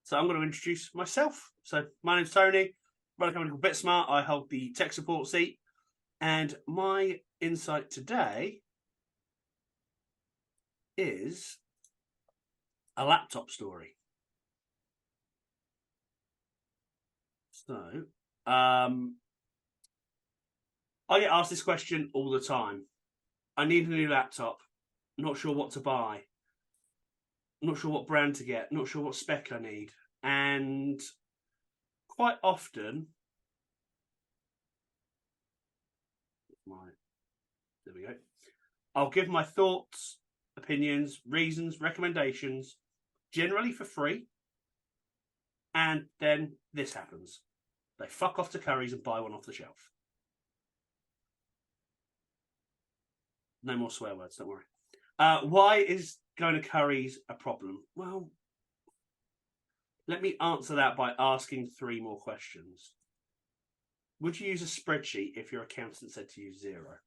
So I'm going to introduce myself. So my name's Tony, run a company called BitSmart. I hold the tech support seat, and my insight today is a laptop story. So I get asked this question all the time. I need a new laptop. Not sure what to buy. Not sure what brand to get. Not sure what spec I need. And quite often, there we go. I'll give my thoughts, opinions, reasons, recommendations, generally for free. And then this happens. They fuck off to Curry's and buy one off the shelf. No more swear words, don't worry. Why is going to Curry's a problem? Well, let me answer that by asking 3 more questions. Would you use a spreadsheet if your accountant said to use Xero?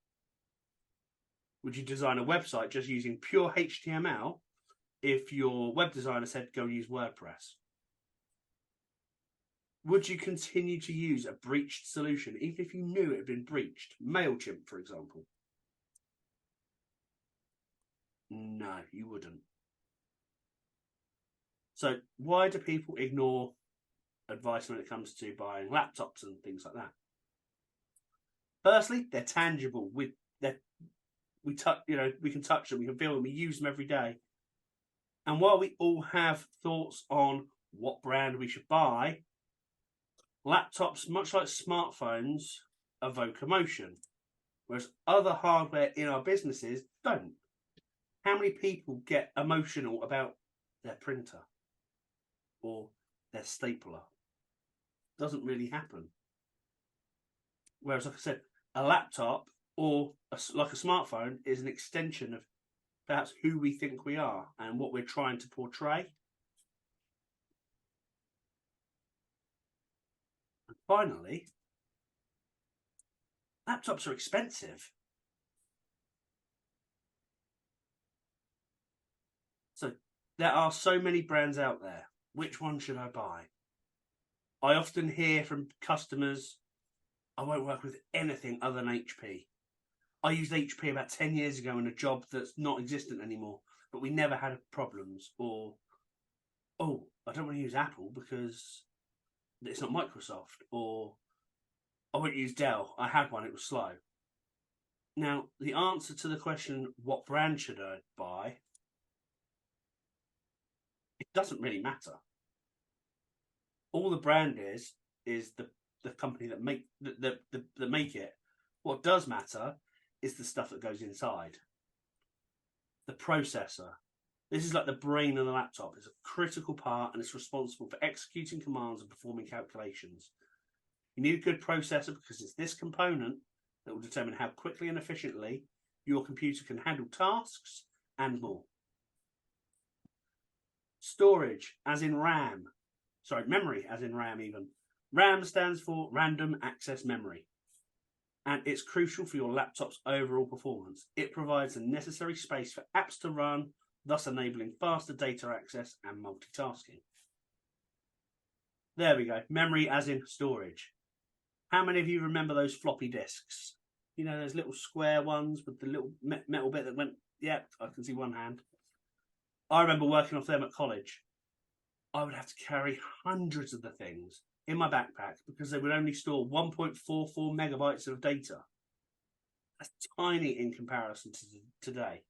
Would you design a website just using pure HTML if your web designer said go use WordPress? Would you continue to use a breached solution even if you knew it had been breached? MailChimp, for example. No, you wouldn't. So why do people ignore advice when it comes to buying laptops and things like that? Firstly, they're tangible. We can touch them, we can feel them, we use them every day. And while we all have thoughts on what brand we should buy, laptops, much like smartphones, evoke emotion, whereas other hardware in our businesses don't. How many people get emotional about their printer or their stapler? Doesn't really happen. Whereas, like I said, a laptop or like a smartphone is an extension of perhaps who we think we are and what we're trying to portray. And finally, laptops are expensive. So there are so many brands out there. Which one should I buy? I often hear from customers, I won't work with anything other than HP. I used HP about 10 years ago in a job that's not existent anymore, but we never had problems. Or, oh, I don't want to use Apple because it's not Microsoft. Or, I won't use Dell. I had one, it was slow. Now, the answer to the question, what brand should I buy? It doesn't really matter. All the brand is the company that make that make it. What does matter is the stuff that goes inside. The processor. This is like the brain of the laptop. It's a critical part and it's responsible for executing commands and performing calculations. You need a good processor because it's this component that will determine how quickly and efficiently your computer can handle tasks and more. Storage, as in RAM. Sorry, memory, as in RAM even. RAM stands for Random Access Memory. And it's crucial for your laptop's overall performance. It provides the necessary space for apps to run, thus enabling faster data access and multitasking. There we go. Memory as in storage. How many of you remember those floppy disks? You know, those little square ones with the little metal bit that went, yeah, I can see one hand. I remember working off them at college. I would have to carry hundreds of the things in my backpack because they would only store 1.44 megabytes of data. That's tiny in comparison to today.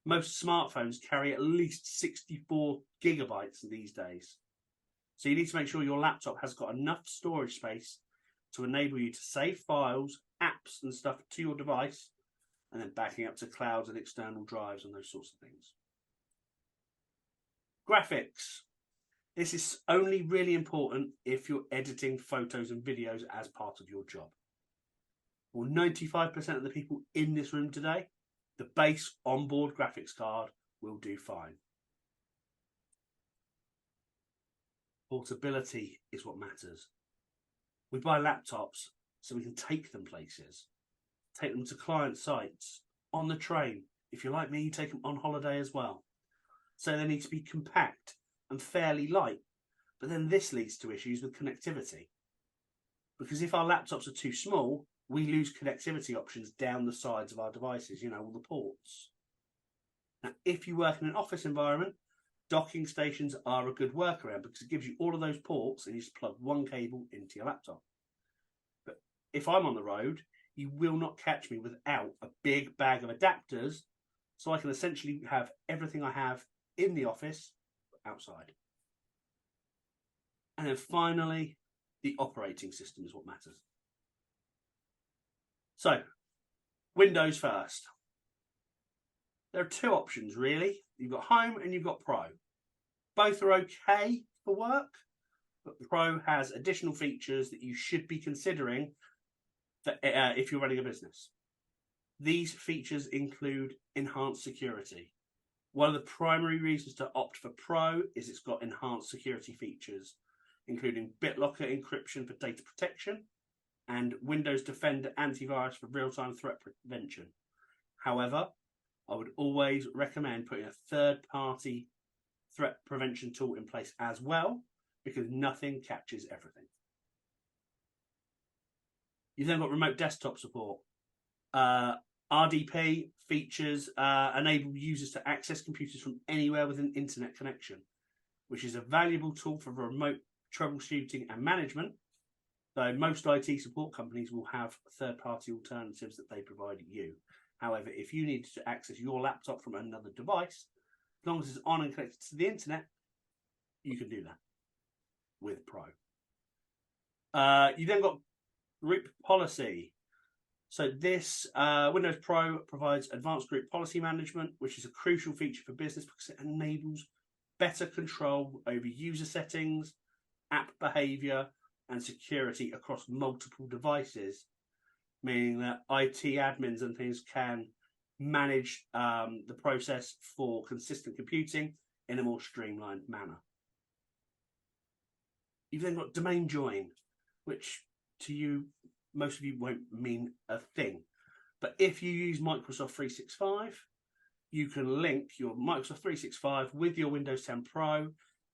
Most smartphones carry at least 64 gigabytes these days. So you need to make sure your laptop has got enough storage space to enable you to save files, apps and stuff to your device, and then backing up to clouds and external drives and those sorts of things. Graphics. This is only really important if you're editing photos and videos as part of your job. Well, 95% of the people in this room today, the base onboard graphics card will do fine. Portability is what matters. We buy laptops so we can take them places, take them to client sites, on the train. If you're like me, you take them on holiday as well. So they need to be compact and fairly light But then this leads to issues with connectivity. Because if our laptops are too small, we lose connectivity options down the sides of our devices, all the ports. Now, if you work in an office environment, docking stations are a good workaround because it gives you all of those ports and you just plug one cable into your laptop. But if I'm on the road, you will not catch me without a big bag of adapters, so I can essentially have everything I have in the office outside. And then finally, the operating system is what matters. So, Windows first. There are two options, really. You've got Home and you've got Pro. Both are okay for work, but Pro has additional features that you should be considering if you're running a business. These features include enhanced security. One of the primary reasons to opt for Pro is it's got enhanced security features, including BitLocker encryption for data protection and Windows Defender antivirus for real-time threat prevention. However, I would always recommend putting a third-party threat prevention tool in place as well, because nothing catches everything. You've then got remote desktop support. RDP features enable users to access computers from anywhere with an internet connection, which is a valuable tool for remote troubleshooting and management, though most IT support companies will have third-party alternatives that they provide you. However, if you need to access your laptop from another device, as long as it's on and connected to the internet, you can do that with Pro. You then got group policy. So this Windows Pro provides advanced group policy management, which is a crucial feature for business because it enables better control over user settings, app behavior, and security across multiple devices, meaning that IT admins and things can manage the process for consistent computing in a more streamlined manner. You've then got domain join, which to you, most of you won't mean a thing. But if you use Microsoft 365, you can link your Microsoft 365 with your Windows 10 Pro,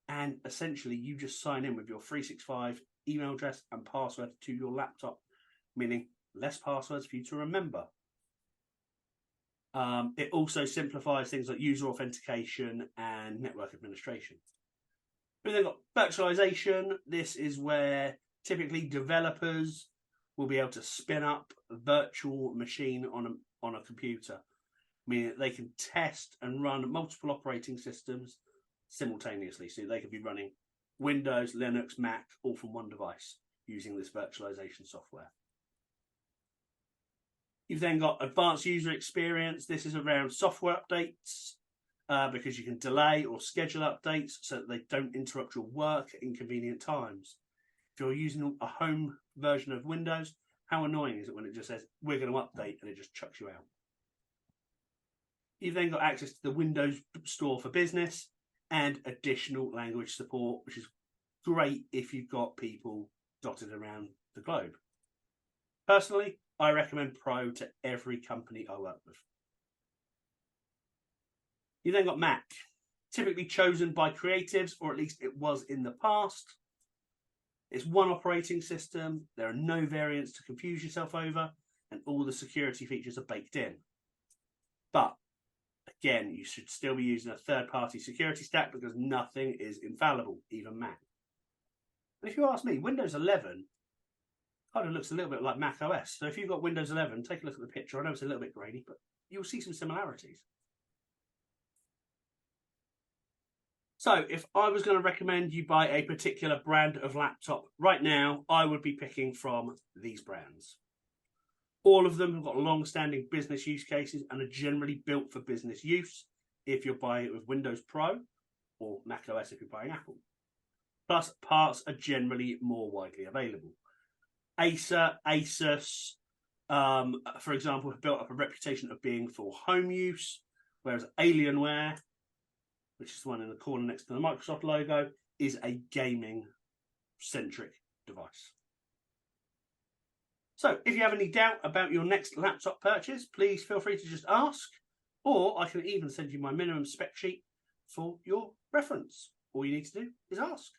and essentially you just sign in with your 365 email address and password to your laptop, meaning less passwords for you to remember. It also simplifies things like user authentication and network administration. We've then got virtualization. This is where typically developers will be able to spin up a virtual machine on a computer, meaning that they can test and run multiple operating systems simultaneously. So they could be running Windows, Linux, Mac, all from one device using this virtualization software. You've then got advanced user experience. This is around software updates because you can delay or schedule updates so that they don't interrupt your work at inconvenient times. If you're using a home version of Windows, how annoying is it when it just says, we're going to update, and it just chucks you out? You've then got access to the Windows Store for Business and additional language support, which is great if you've got people dotted around the globe. Personally, I recommend Pro to every company I work with. You then got Mac, typically chosen by creatives, or at least it was in the past. It's one operating system, there are no variants to confuse yourself over, and all the security features are baked in. But again, you should still be using a third-party security stack because nothing is infallible, even Mac. And if you ask me, Windows 11 kind of looks a little bit like Mac OS. So if you've got Windows 11, take a look at the picture. I know it's a little bit grainy, but you'll see some similarities. So if I was going to recommend you buy a particular brand of laptop right now, I would be picking from these brands. All of them have got long-standing business use cases and are generally built for business use if you're buying it with Windows Pro or Mac OS if you're buying Apple. Plus, parts are generally more widely available. Acer, Asus, for example, have built up a reputation of being for home use, whereas Alienware, which is the one in the corner next to the Microsoft logo, is a gaming-centric device. So if you have any doubt about your next laptop purchase, please feel free to just ask, or I can even send you my minimum spec sheet for your reference. All you need to do is ask.